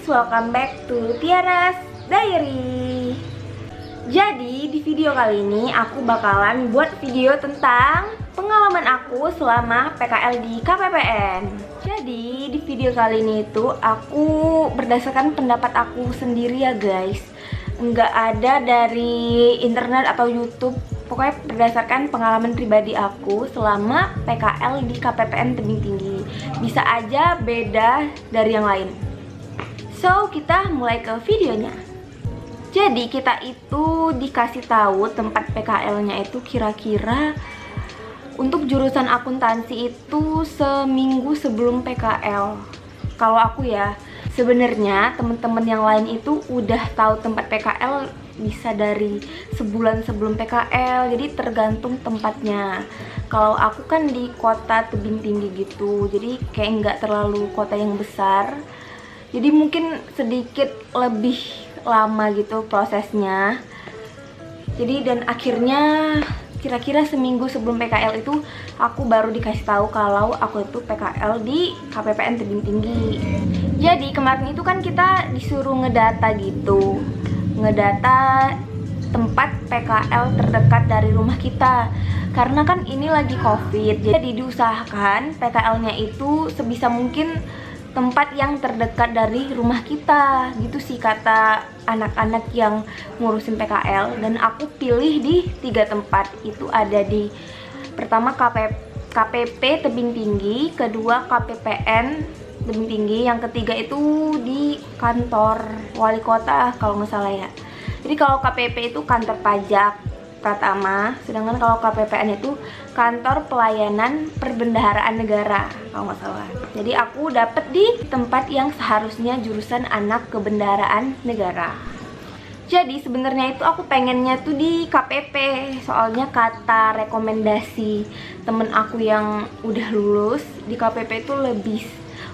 welcome back to Tiara's Diary. Jadi di video kali ini aku bakalan buat video tentang pengalaman aku selama PKL di KPPN. Jadi di video kali ini itu aku berdasarkan pendapat aku sendiri ya guys, nggak ada dari internet atau YouTube. Pokoknya berdasarkan pengalaman pribadi aku selama PKL di KPPN Tebing Tinggi. Bisa aja beda dari yang lain. So, kita mulai ke videonya. Jadi, kita itu dikasih tahu tempat PKL-nya itu kira-kira untuk jurusan akuntansi itu seminggu sebelum PKL. Kalau aku ya, sebenarnya teman-teman yang lain itu udah tahu tempat PKL bisa dari sebulan sebelum PKL, jadi tergantung tempatnya. Kalau aku kan di kota tebing tinggi gitu, jadi kayak nggak terlalu kota yang besar, jadi mungkin sedikit lebih lama gitu prosesnya. Jadi dan akhirnya kira-kira seminggu sebelum PKL itu aku baru dikasih tahu kalau aku itu PKL di KPPN Tebing Tinggi. Jadi kemarin itu kan kita disuruh ngedata gitu, ngedata tempat PKL terdekat dari rumah kita. Karena kan ini lagi COVID, jadi diusahakan PKL-nya itu sebisa mungkin tempat yang terdekat dari rumah kita. Gitu sih kata anak-anak yang ngurusin PKL. Dan aku pilih di 3 tempat. Itu ada di pertama KPP Tebing Tinggi, kedua KPPN Tebing Tinggi, yang ketiga itu di kantor wali kota kalau nggak salah ya. Jadi kalau KPP itu kantor pajak Pratama, sedangkan kalau KPPN itu kantor pelayanan perbendaharaan negara kalau nggak salah. Jadi aku dapet di tempat yang seharusnya jurusan anak kebendaharaan negara. Jadi sebenarnya itu aku pengennya tuh di KPP, soalnya kata rekomendasi temen aku yang udah lulus di KPP itu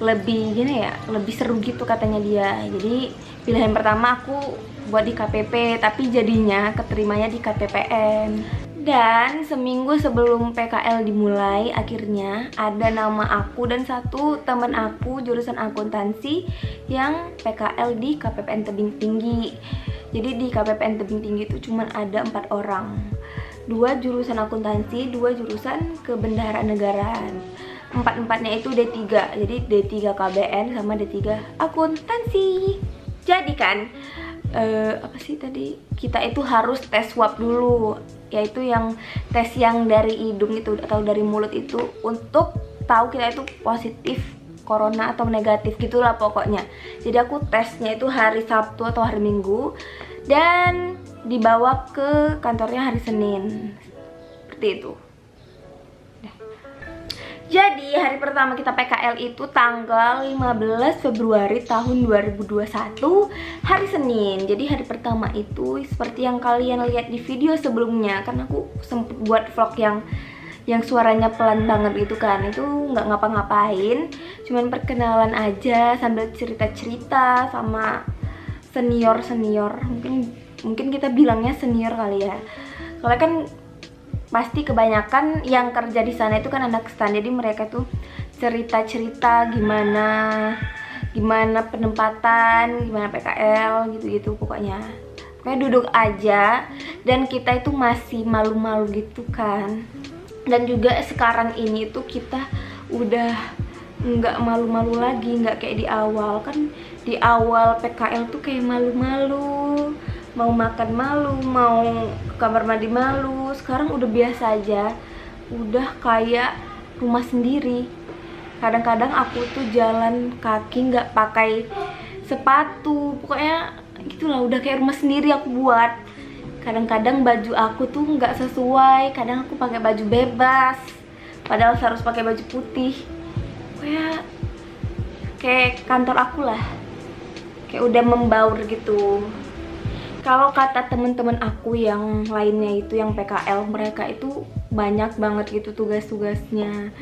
lebih gini ya, lebih seru gitu katanya dia. Jadi pilihan pertama aku buat di KPP, tapi jadinya keterimanya di KPPN. Dan seminggu sebelum PKL dimulai, akhirnya ada nama aku dan satu teman aku jurusan akuntansi yang PKL di KPPN Tebing Tinggi. Jadi di KPPN Tebing Tinggi itu cuma ada 4 orang, 2 jurusan akuntansi, 2 jurusan kebendaharaan negaraan. 4-4-nya itu D3, jadi D3 KBN sama D3 akuntansi. Jadi kan apa sih tadi, kita itu harus tes swab dulu, yaitu yang tes yang dari hidung itu atau dari mulut itu, untuk tahu kita itu positif corona atau negatif gitulah pokoknya. Jadi aku tesnya itu hari Sabtu atau hari Minggu dan dibawa ke kantornya hari Senin, seperti itu. Jadi hari pertama kita PKL itu tanggal 15 Februari tahun 2021, hari Senin. Jadi hari pertama itu seperti yang kalian lihat di video sebelumnya, kan aku sempet buat vlog yang suaranya pelan banget gitu kan. Itu nggak ngapa-ngapain, cuman perkenalan aja sambil cerita-cerita sama senior-senior. Mungkin kita bilangnya senior kali ya. Soalnya kan pasti kebanyakan yang kerja di sana itu kan anak stan, jadi mereka tuh cerita-cerita gimana penempatan, gimana PKL gitu-gitu pokoknya duduk aja. Dan kita itu masih malu-malu gitu kan. Dan juga sekarang ini tuh kita udah nggak malu-malu lagi, nggak kayak di awal. Kan di awal PKL tuh kayak malu-malu, mau makan malu, mau ke kamar mandi malu. Sekarang udah biasa aja, udah kayak rumah sendiri. Kadang-kadang aku tuh jalan kaki nggak pakai sepatu, pokoknya gitulah, udah kayak rumah sendiri aku buat. Kadang-kadang baju aku tuh nggak sesuai, kadang aku pakai baju bebas padahal harus pakai baju putih. Pokoknya kayak kantor aku lah, kayak udah membaur gitu. Kalau kata temen-temen aku yang lainnya itu yang PKL, mereka itu banyak banget gitu tugas-tugasnya.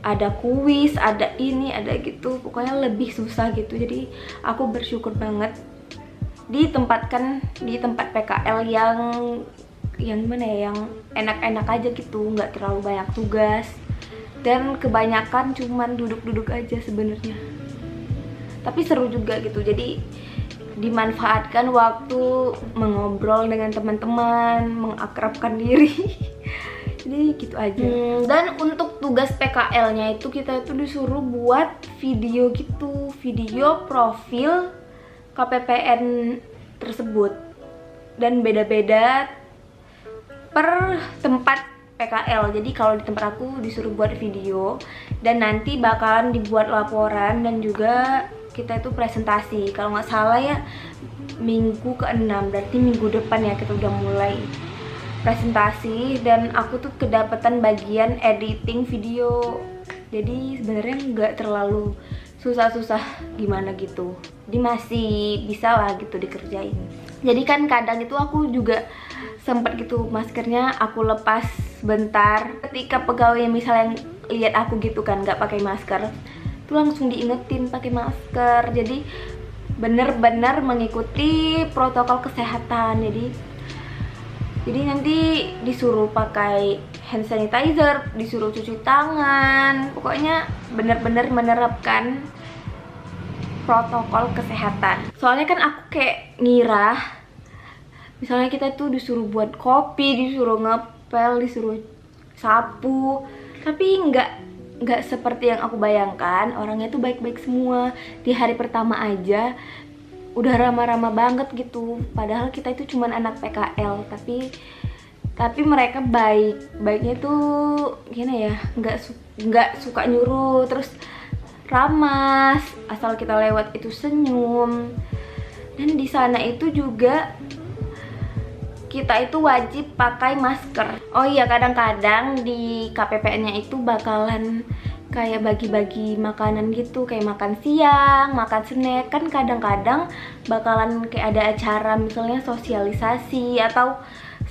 Ada kuis, ada ini, ada gitu. Pokoknya lebih susah gitu. Jadi aku bersyukur banget ditempatkan di tempat PKL yang gimana ya, yang enak-enak aja gitu, nggak terlalu banyak tugas. Dan kebanyakan cuman duduk-duduk aja sebenarnya. tapi seru juga gitu. Jadi dimanfaatkan waktu mengobrol dengan teman-teman, mengakrabkan diri. Jadi gitu aja. Dan untuk tugas PKL-nya itu kita itu disuruh buat video gitu, video profil KPPN tersebut, dan beda-beda per tempat PKL. Jadi kalau di tempat aku disuruh buat video, dan nanti bakalan dibuat laporan, dan juga kita itu presentasi. Kalau nggak salah ya minggu ke-6, berarti minggu depan ya kita udah mulai presentasi. Dan aku tuh kedapatan bagian editing video, jadi sebenarnya nggak terlalu susah-susah gimana gitu, jadi masih bisa lah gitu dikerjain. Jadi kan kadang itu aku juga sempet gitu maskernya aku lepas bentar, ketika pegawai misalnya lihat aku gitu kan nggak pakai masker, tuh langsung diingetin pakai masker. Jadi bener-bener mengikuti protokol kesehatan. Jadi nanti disuruh pakai hand sanitizer, disuruh cuci tangan, pokoknya bener-bener menerapkan protokol kesehatan. Soalnya kan aku kayak ngira misalnya kita tuh disuruh buat kopi, disuruh ngepel, disuruh sapu, tapi nggak seperti yang aku bayangkan. Orangnya tuh baik-baik semua. Di hari pertama aja udah ramah-ramah banget gitu, padahal kita itu cuman anak PKL, tapi mereka baiknya tuh gimana ya, nggak suka nyuruh, terus ramah, asal kita lewat itu senyum. Dan di sana itu juga kita itu wajib pakai masker. Oh iya, kadang-kadang di KPPN-nya itu bakalan kayak bagi-bagi makanan gitu, kayak makan siang, makan snack. Kan kadang-kadang bakalan kayak ada acara misalnya sosialisasi atau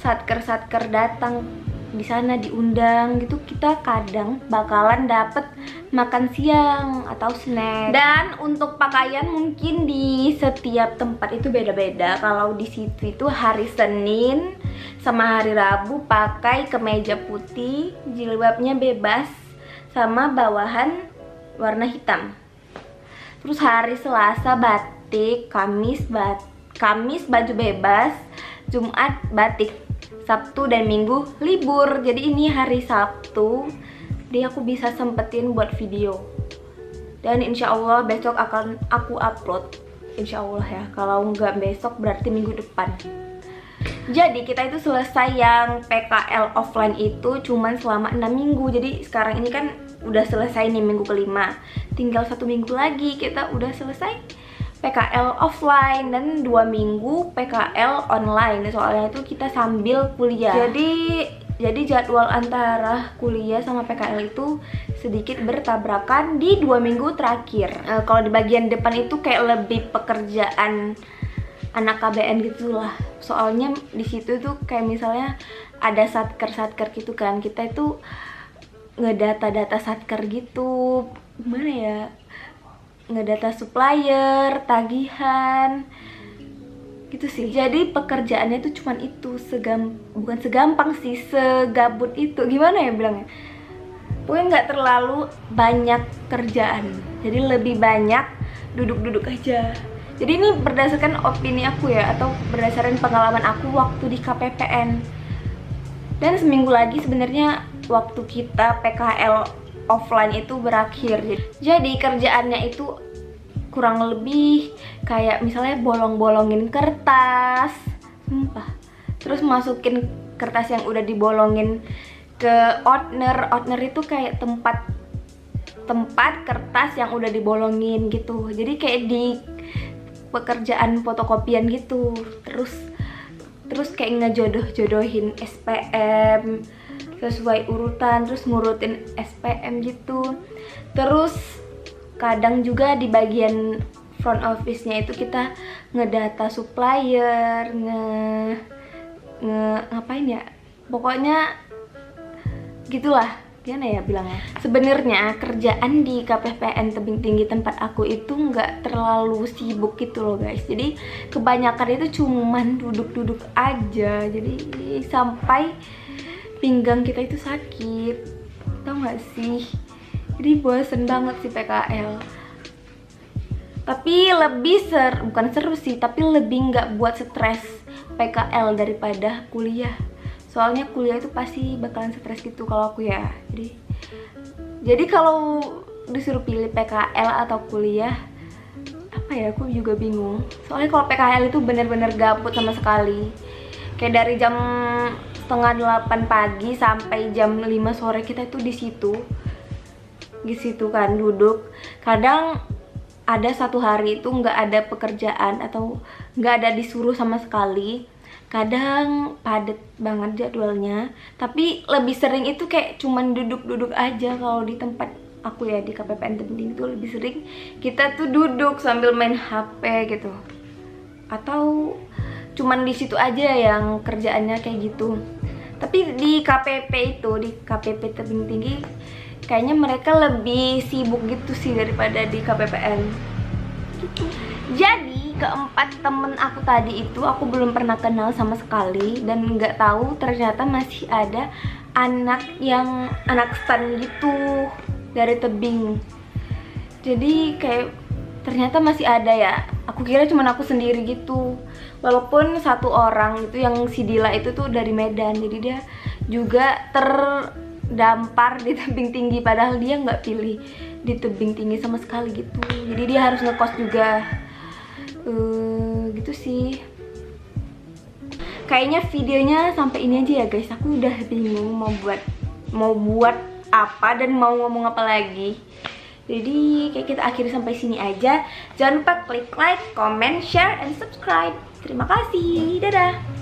satker datang di sana diundang gitu, kita kadang bakalan dapet makan siang atau snack. Dan untuk pakaian mungkin di setiap tempat itu beda-beda. Kalau di situ itu hari Senin sama hari Rabu pakai kemeja putih, jilbabnya bebas sama bawahan warna hitam. Terus hari Selasa batik, Kamis baju bebas, Jumat batik, Sabtu dan Minggu libur. Jadi ini hari Sabtu, jadi aku bisa sempetin buat video. Dan insya Allah besok akan aku upload, insya Allah ya. Kalau nggak besok berarti minggu depan. Jadi kita itu selesai yang PKL offline itu cuman selama 6 minggu. Jadi sekarang ini kan udah selesai nih minggu kelima, tinggal 1 minggu lagi kita udah selesai PKL offline, dan 2 minggu PKL online. Soalnya itu kita sambil kuliah. Jadi jadwal antara kuliah sama PKL itu sedikit bertabrakan di 2 minggu terakhir. Kalau di bagian depan itu kayak lebih pekerjaan anak KBN gitulah. Soalnya di situ tuh kayak misalnya ada satker gitu kan. Kita itu ngedata satker gitu. Gimana ya? Ngedata supplier, tagihan gitu sih. Jadi pekerjaannya itu cuman itu, bukan segampang sih, segabut itu. Gimana ya bilangnya? Pokoknya nggak terlalu banyak kerjaan. Jadi lebih banyak duduk-duduk aja. Jadi ini berdasarkan opini aku ya, atau berdasarkan pengalaman aku waktu di KPPN. Dan seminggu lagi sebenarnya waktu kita PKL offline itu berakhir. Jadi kerjaannya itu kurang lebih kayak misalnya bolong-bolongin kertas, sumpah. Terus masukin kertas yang udah dibolongin ke outner. Outner itu kayak tempat kertas yang udah dibolongin gitu. Jadi kayak di pekerjaan fotokopian gitu. Terus kayak ngejodohin SPM sesuai urutan, terus ngurutin SPM gitu. Terus kadang juga di bagian front office-nya itu kita ngedata supplier, ngapain ya, pokoknya gitulah. Gimana ya bilangnya? Sebenarnya kerjaan di KPPN Tebing Tinggi tempat aku itu nggak terlalu sibuk gitu loh guys. Jadi kebanyakan itu cuman duduk-duduk aja. Jadi sampai pinggang kita itu sakit, tau gak sih? Jadi bosen banget sih PKL. Tapi lebih bukan seru sih, tapi lebih nggak buat stres PKL daripada kuliah. Soalnya kuliah itu pasti bakalan stres gitu kalau aku ya. Jadi kalau disuruh pilih PKL atau kuliah, apa ya, aku juga bingung. Soalnya kalau PKL itu bener-bener gabut sama sekali. Kayak dari jam setengah 8 pagi sampai jam 5 sore kita itu di situ kan duduk. Kadang ada satu hari itu nggak ada pekerjaan atau nggak ada disuruh sama sekali. Kadang padat banget jadwalnya, tapi lebih sering itu kayak cuman duduk-duduk aja. Kalau di tempat aku ya, di KPPN Tebing itu lebih sering kita tuh duduk sambil main HP gitu, atau cuman di situ aja yang kerjaannya kayak gitu. Tapi di KPP itu, di KPP Tebing Tinggi, kayaknya mereka lebih sibuk gitu sih daripada di KPPN gitu. Jadi keempat temen aku tadi itu aku belum pernah kenal sama sekali, dan nggak tahu ternyata masih ada anak stan gitu dari tebing. Jadi kayak ternyata masih ada ya. Aku kira cuma aku sendiri gitu. Walaupun satu orang itu yang si Dila itu tuh dari Medan, jadi dia juga terdampar di tebing tinggi, padahal dia nggak pilih di tebing tinggi sama sekali gitu. Jadi dia harus ngekos juga. Gitu sih. Kayaknya videonya sampai ini aja ya guys. Aku udah bingung mau buat apa dan mau ngomong apa lagi. Jadi kayak kita akhiri sampai sini aja. Jangan lupa klik like, comment, share, and subscribe. Terima kasih. Dadah.